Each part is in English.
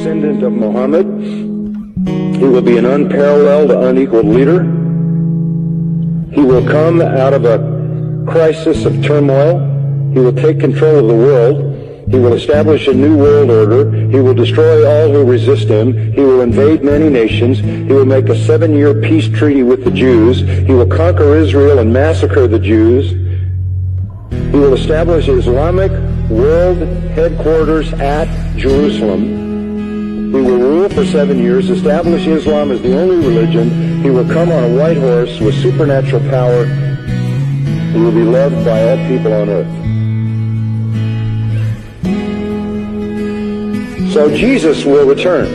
descendant of Muhammad. He will be an unparalleled, unequaled leader. He will come out of a crisis of turmoil. He will take control of the world. He will establish a new world order. He will destroy all who resist him. He will invade many nations. He will make a 7-year peace treaty with the Jews. He will conquer Israel and massacre the Jews. He will establish Islamic world headquarters at Jerusalem. He will rule for 7 years, establish Islam as the only religion. He will come on a white horse with supernatural power. He will be loved by all people on earth. So Jesus will return.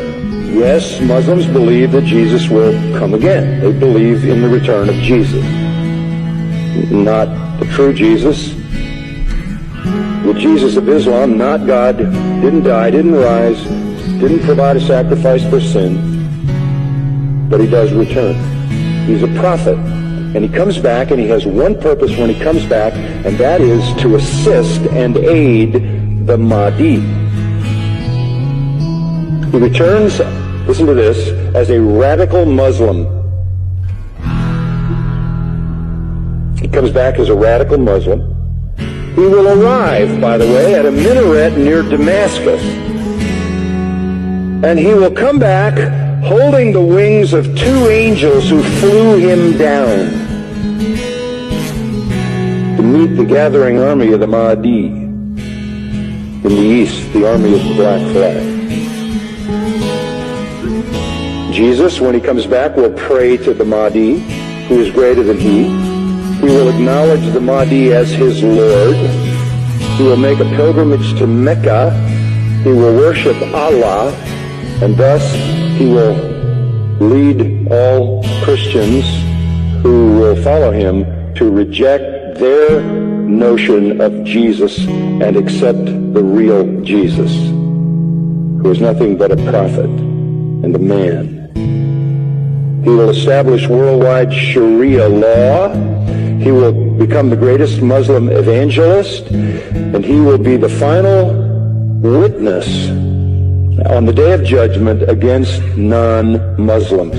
Yes, Muslims believe that Jesus will come again. They believe in the return of Jesus. Not the true Jesus. The Jesus of Islam, not God, didn't die, didn't rise, didn't provide a sacrifice for sin, but he does return. He's a prophet, and he comes back, and he has one purpose when he comes back, and that is to assist and aid the Mahdi. He returns, listen to this, as a radical Muslim. He comes back as a radical Muslim. He will arrive, by the way, at a minaret near Damascus. And he will come back holding the wings of 2 angels who flew him down to meet the gathering army of the Mahdi in the east, the army of the Black Flag. Jesus, when he comes back, will pray to the Mahdi, who is greater than he. He will acknowledge the Mahdi as his Lord. He will make a pilgrimage to Mecca. He will worship Allah, and thus he will lead all Christians who will follow him to reject their notion of Jesus and accept the real Jesus, who is nothing but a prophet and a man. He will establish worldwide Sharia law. He will become the greatest Muslim evangelist, and he will be the final witness on the day of judgment against non-Muslims.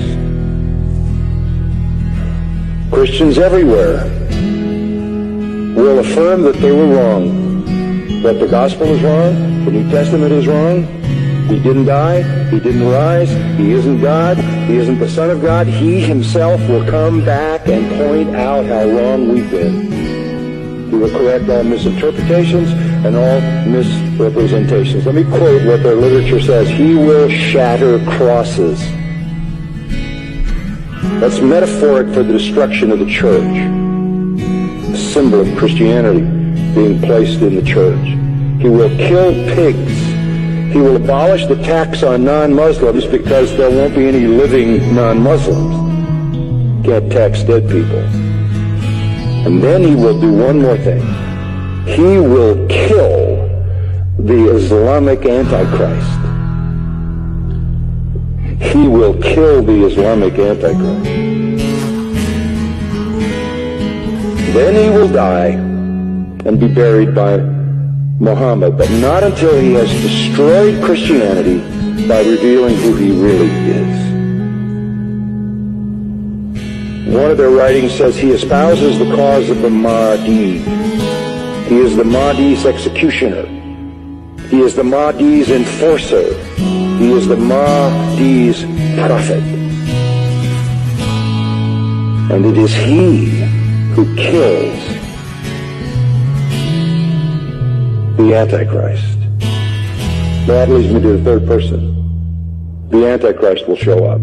Christians everywhere will affirm that they were wrong, that the gospel is wrong, the New Testament is wrong. He didn't die, he didn't rise, he isn't God, he isn't the Son of God. He himself will come back and point out how wrong we've been. He will correct all misinterpretations and all misrepresentations. Let me quote what their literature says. He will shatter crosses. That's metaphoric for the destruction of the church. A symbol of Christianity being placed in the church. He will kill pigs. He will abolish the tax on non-Muslims because there won't be any living non-Muslims. Can't tax dead people. And then he will do one more thing. He will kill the Islamic Antichrist. He will kill the Islamic Antichrist. Then he will die and be buried by Muhammad, but not until he has destroyed Christianity by revealing who he really is. One of their writings says he espouses the cause of the Mahdi. He is the Mahdi's executioner. He is the Mahdi's enforcer. He is the Mahdi's prophet. And it is he who kills the Antichrist. That leads me to the third person. The Antichrist will show up.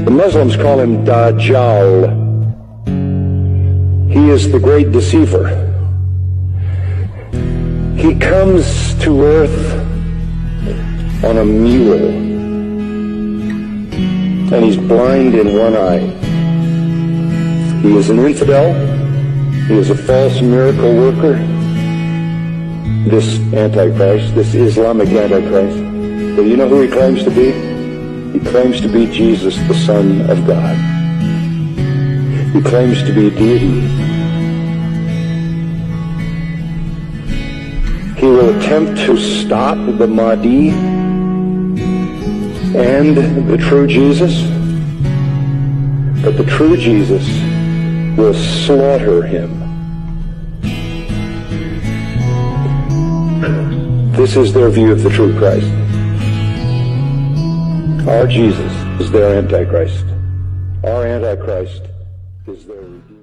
The Muslims call him Dajjal. He is the great deceiver. He comes to earth on a mule, and he's blind in one eye. He is an infidel. He is a false miracle worker. This Antichrist, this Islamic Antichrist. But you know who he claims to be? He claims to be Jesus, the Son of God. He claims to be deity. He will attempt to stop the Mahdi and the true Jesus, but the true Jesus will slaughter him. This is their view of the true Christ. Our Jesus is their Antichrist. Our Antichrist is their Redeemer.